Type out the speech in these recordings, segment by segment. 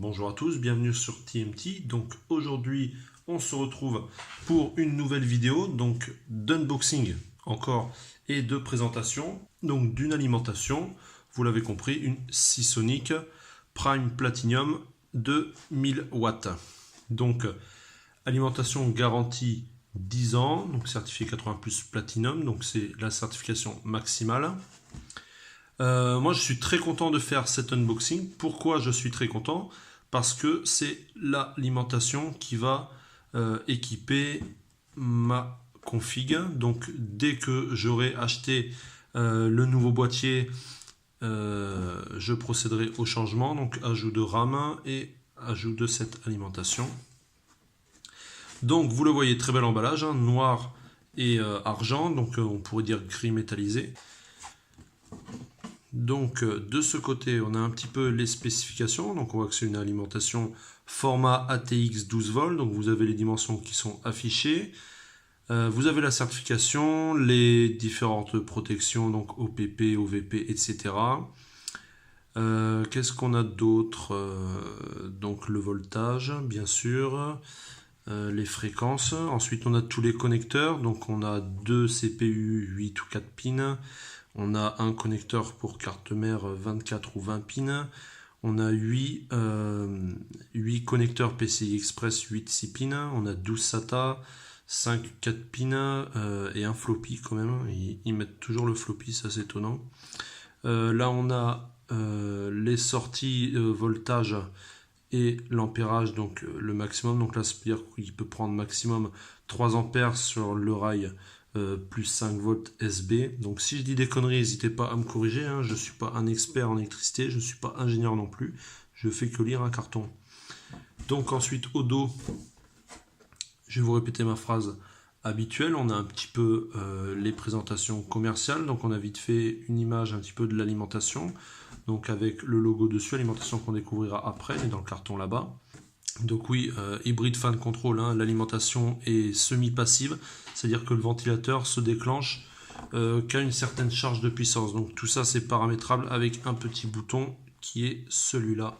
Bonjour à tous, bienvenue sur TMT. Donc aujourd'hui, on se retrouve pour une nouvelle vidéo donc d'unboxing encore et de présentation donc d'une alimentation. Vous l'avez compris, une Seasonic Prime Platinum de 1000 watts. Donc alimentation garantie 10 ans, donc certifié 80 plus Platinum, donc c'est la certification maximale. Moi je suis très content de faire cet unboxing. Pourquoi je suis très content? Parce que c'est l'alimentation qui va équiper ma config. Donc dès que j'aurai acheté le nouveau boîtier, je procéderai au changement. Donc ajout de RAM et ajout de cette alimentation. Donc vous le voyez, très bel emballage, hein, noir et argent, donc on pourrait dire gris métallisé. Donc de ce côté, on a un petit peu les spécifications. Donc on voit que c'est une alimentation format ATX 12 volts. Donc vous avez les dimensions qui sont affichées. Vous avez la certification, les différentes protections, donc OPP, OVP, etc. Qu'est-ce qu'on a d'autre? Donc le voltage, bien sûr. Les fréquences. Ensuite, on a tous les connecteurs. Donc on a deux CPU 8 ou 4 pins. On a un connecteur pour carte mère 24 ou 20 pins. On a 8 connecteurs PCI Express 8 6 pins. On a 12 SATA, 5 4 pins et un floppy quand même. Ils mettent toujours le floppy, ça c'est étonnant. Là on a les sorties voltage et l'ampérage, donc le maximum. Donc là c'est-à-dire qu'il peut prendre maximum 3 ampères sur le rail. Plus 5 volts SB. Donc si je dis des conneries, n'hésitez pas à me corriger, hein. Je ne suis pas un expert en électricité, je ne suis pas ingénieur non plus, je fais que lire un carton. Donc ensuite au dos, je vais vous répéter ma phrase habituelle. On a un petit peu les présentations commerciales, donc on a vite fait une image un petit peu de l'alimentation, donc avec le logo dessus, alimentation qu'on découvrira après, mais dans le carton là-bas. Donc oui, hybride fan control, hein, l'alimentation est semi-passive, c'est-à-dire que le ventilateur se déclenche qu'à une certaine charge de puissance. Donc tout ça c'est paramétrable avec un petit bouton qui est celui-là.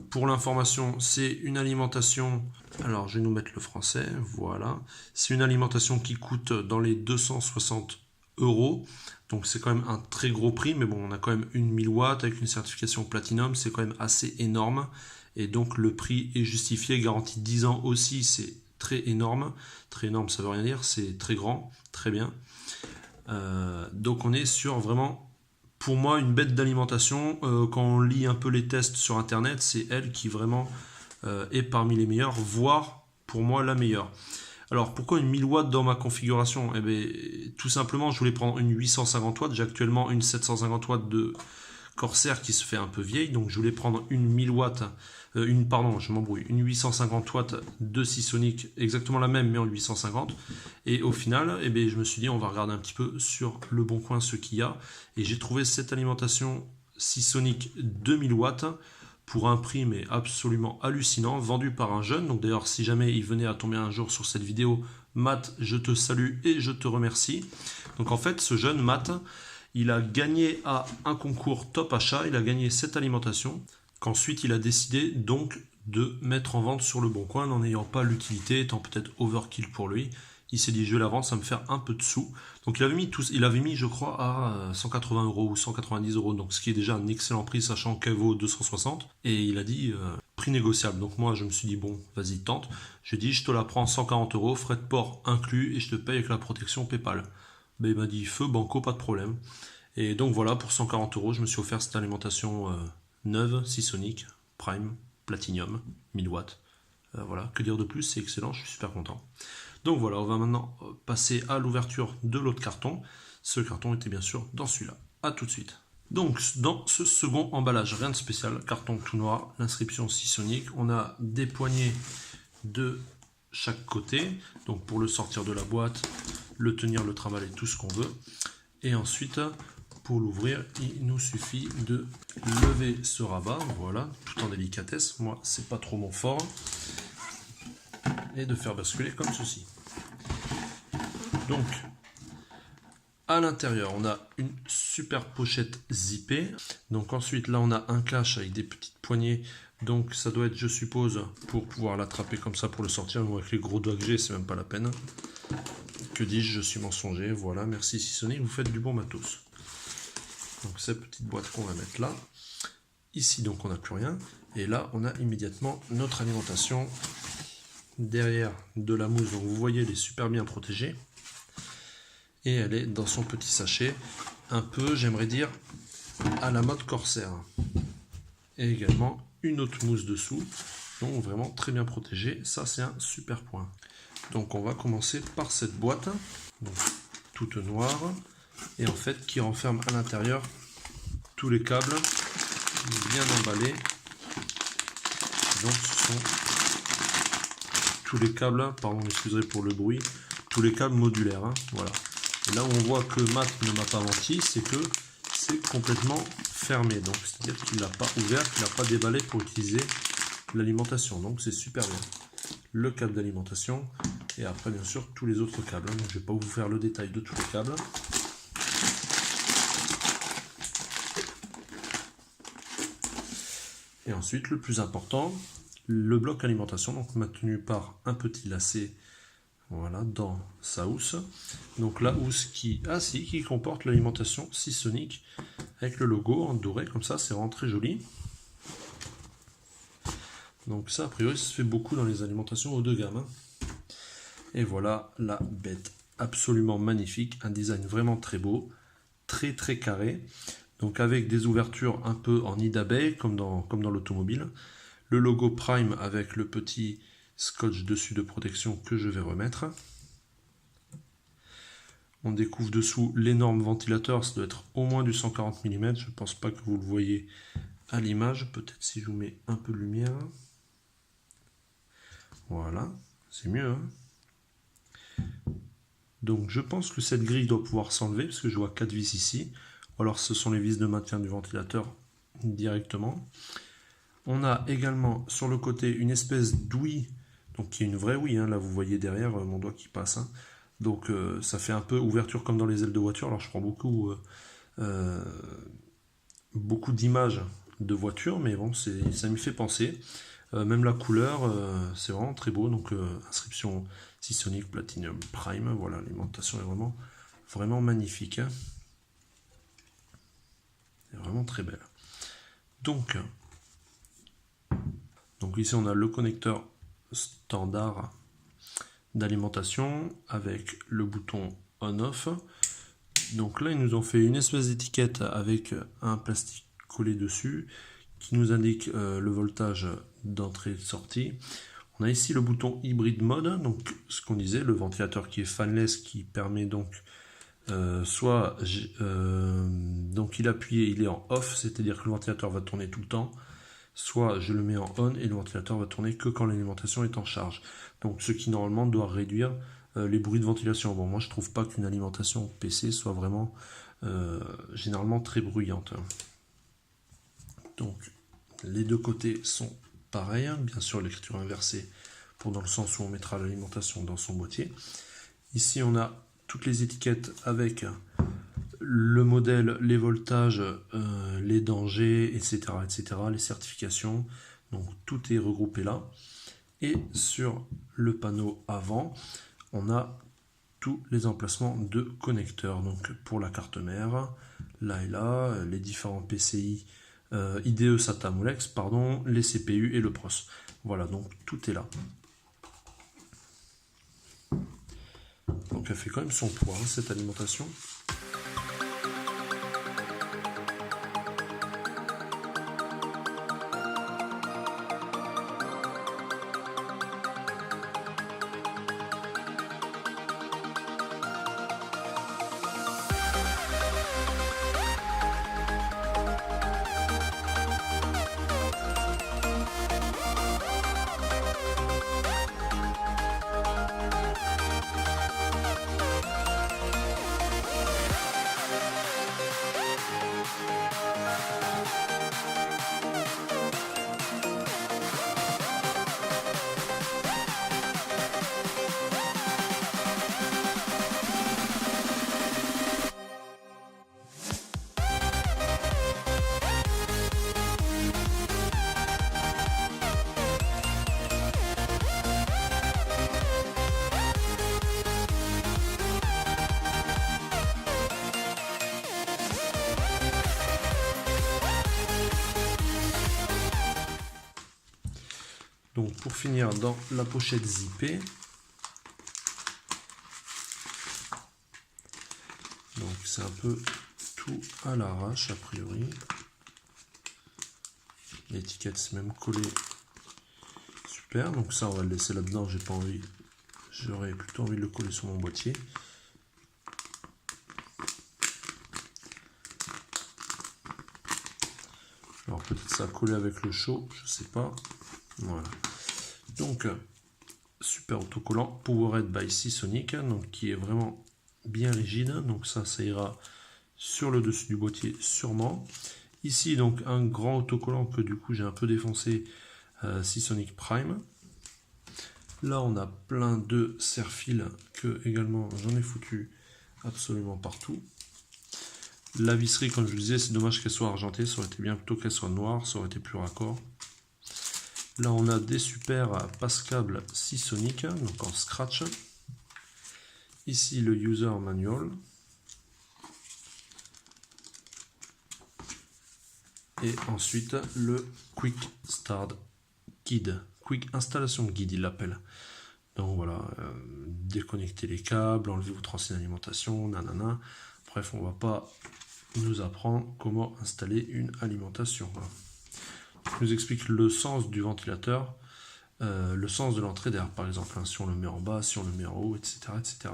Pour l'information, c'est une alimentation, alors je vais nous mettre le français, voilà. C'est une alimentation qui coûte dans les 260 €. Donc c'est quand même un très gros prix, mais bon, on a quand même une 1000 watts avec une certification Platinum, c'est quand même assez énorme. Et donc le prix est justifié, garantie 10 ans aussi, c'est très énorme. Très énorme, ça veut rien dire, c'est très grand, très bien. Donc on est sur vraiment, pour moi, une bête d'alimentation. Quand on lit un peu les tests sur internet, c'est elle qui vraiment est parmi les meilleures, voire pour moi la meilleure. Alors pourquoi une 1000 watts dans ma configuration? Eh bien, tout simplement, je voulais prendre une 850 watts. J'ai actuellement une 750 watts de Corsair qui se fait un peu vieille, donc je voulais prendre une 1000 watts, une 850 watts de Seasonic, exactement la même mais en 850. Et au final, eh bien, je me suis dit on va regarder un petit peu sur le bon coin ce qu'il y a, et j'ai trouvé cette alimentation Seasonic 2000 watts pour un prix mais absolument hallucinant, vendu par un jeune. Donc d'ailleurs, si jamais il venait à tomber un jour sur cette vidéo, Matt, je te salue et je te remercie. Donc en fait, ce jeune Matt, il a gagné à un concours top achat, il a gagné cette alimentation, qu'ensuite il a décidé donc de mettre en vente sur le bon coin, n'en ayant pas l'utilité, étant peut-être overkill pour lui. Il s'est dit je vais la vendre, ça me fait un peu de sous. Donc il avait mis je crois à 180 € ou 190 €, donc ce qui est déjà un excellent prix sachant qu'elle vaut 260. Et il a dit prix négociable. Donc moi je me suis dit bon, vas-y tente. J'ai dit je te la prends 140 €, frais de port inclus, et je te paye avec la protection PayPal. Ben, il m'a dit feu banco, pas de problème. Et donc voilà, pour 140 €, je me suis offert cette alimentation neuve, Seasonic, Prime, Platinum, 1000 watts. Voilà, que dire de plus, c'est excellent, je suis super content. Donc voilà, on va maintenant passer à l'ouverture de l'autre carton. Ce carton était bien sûr dans celui-là. A tout de suite. Donc dans ce second emballage, rien de spécial, carton tout noir, l'inscription Seasonic. On a des poignées de chaque côté, donc pour le sortir de la boîte, le tenir, le trimballer, tout ce qu'on veut. Et ensuite, pour l'ouvrir, il nous suffit de lever ce rabat, voilà, tout en délicatesse. Moi, c'est pas trop mon fort. Et de faire basculer comme ceci. Donc, À l'intérieur, on a une super pochette zippée. Donc ensuite, là, on a un cache avec des petites poignées. Donc ça doit être, je suppose, pour pouvoir l'attraper comme ça pour le sortir. Mais avec les gros doigts que j'ai, c'est même pas la peine. Que dis-je, je suis mensonger. Voilà, merci Seasonic, vous faites du bon matos. Donc cette petite boîte qu'on va mettre là. Ici, donc, on n'a plus rien. Et là, on a immédiatement notre alimentation. Derrière de la mousse, donc vous voyez, elle est super bien protégée. Et elle est dans son petit sachet, un peu, j'aimerais dire, à la mode Corsair. Et également une autre mousse dessous, donc vraiment très bien protégée. Ça, c'est un super point. Donc on va commencer par cette boîte, donc toute noire, et en fait qui renferme à l'intérieur tous les câbles bien emballés. Donc ce sont tous les câbles, pardon, excusez pour le bruit, tous les câbles modulaires, hein, voilà. Et là où on voit que Matt ne m'a pas menti, c'est que c'est complètement fermé. Donc c'est-à-dire qu'il ne l'a pas ouvert, qu'il n'a pas déballé pour utiliser l'alimentation. Donc c'est super bien. Le câble d'alimentation et après bien sûr tous les autres câbles. Donc je ne vais pas vous faire le détail de tous les câbles. Et ensuite le plus important, le bloc alimentation, donc maintenu par un petit lacet. Voilà, dans sa housse. Donc la housse qui comporte l'alimentation Seasonic avec le logo en doré, comme ça, c'est vraiment très joli. Donc ça, a priori, ça se fait beaucoup dans les alimentations haut de gamme. Hein. Et voilà la bête, absolument magnifique, un design vraiment très beau, très très carré. Donc avec des ouvertures un peu en nid d'abeille, comme dans l'automobile. Le logo Prime avec le petit scotch dessus de protection que je vais remettre. On découvre dessous l'énorme ventilateur, ça doit être au moins du 140 mm, je ne pense pas que vous le voyez à l'image, peut-être si je vous mets un peu de lumière. Voilà, c'est mieux. Hein. Donc je pense que cette grille doit pouvoir s'enlever, parce que je vois 4 vis ici, ou alors ce sont les vis de maintien du ventilateur directement. On a également sur le côté une espèce d'ouïe, donc qui est une vraie ouïe, hein, là vous voyez derrière mon doigt qui passe. Hein. Donc ça fait un peu ouverture comme dans les ailes de voiture. Alors je prends beaucoup d'images de voiture, mais bon, ça m'y fait penser. Même la couleur, c'est vraiment très beau. Donc inscription Seasonic Platinum Prime. Voilà, l'alimentation est vraiment magnifique. Hein. C'est vraiment très belle. Donc ici on a le connecteur standard d'alimentation avec le bouton on-off. Donc là ils nous ont fait une espèce d'étiquette avec un plastique collé dessus qui nous indique le voltage d'entrée et de sortie. On a ici le bouton hybride mode, donc ce qu'on disait, le ventilateur qui est fanless qui permet donc donc il est appuyé, il est en off, c'est-à-dire que le ventilateur va tourner tout le temps, soit je le mets en on et le ventilateur va tourner que quand l'alimentation est en charge. Donc ce qui normalement doit réduire les bruits de ventilation. Bon, moi je trouve pas qu'une alimentation PC soit vraiment généralement très bruyante. Donc les deux côtés sont pareils, bien sûr l'écriture inversée pour dans le sens où on mettra l'alimentation dans son boîtier. Ici on a toutes les étiquettes avec le modèle, les voltages, les dangers, etc., les certifications. Donc tout est regroupé là. Et sur le panneau avant, on a tous les emplacements de connecteurs. Donc pour la carte mère, là et là, les différents PCI, IDE, SATA, Molex, pardon, les CPU et le PROS. Voilà, donc tout est là. Donc elle fait quand même son poids, hein, cette alimentation. pour finir, dans la pochette zippée, donc c'est un peu tout à l'arrache a priori. L'étiquette c'est même collé. Super, donc ça on va le laisser là-dedans, j'ai pas envie. J'aurais plutôt envie de le coller sur mon boîtier. Alors peut-être ça a collé avec le chaud, je sais pas. Voilà. Donc super autocollant Powerade by Seasonic, donc qui est vraiment bien rigide. Donc ça ira sur le dessus du boîtier sûrement. Ici donc un grand autocollant que du coup j'ai un peu défoncé, Seasonic Prime. Là on a plein de serre-fils que également j'en ai foutu absolument partout. La visserie, comme je vous disais, c'est dommage qu'elle soit argentée, ça aurait été bien plutôt qu'elle soit noire, ça aurait été plus raccord. Là on a des super passes-câbles Seasonic, donc en scratch. Ici le user manual. Et ensuite le Quick Start Guide. Quick Installation Guide, il l'appelle. Donc voilà, déconnecter les câbles, enlever votre ancienne alimentation, nanana. Bref, on va pas nous apprendre comment installer une alimentation. Voilà. Il nous explique le sens du ventilateur, le sens de l'entrée d'air, par exemple, hein, si on le met en bas, si on le met en haut, etc. etc.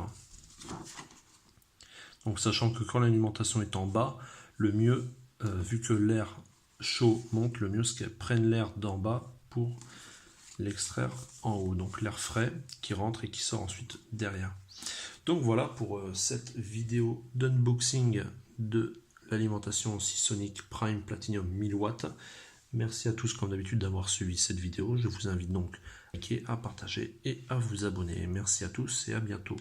Donc sachant que quand l'alimentation est en bas, le mieux, vu que l'air chaud monte, le mieux c'est qu'elle prenne l'air d'en bas pour l'extraire en haut. Donc l'air frais qui rentre et qui sort ensuite derrière. Donc voilà pour cette vidéo d'unboxing de l'alimentation Seasonic Prime Platinum 1000 watts. Merci à tous comme d'habitude d'avoir suivi cette vidéo. Je vous invite donc à liker, à partager et à vous abonner. Merci à tous et à bientôt.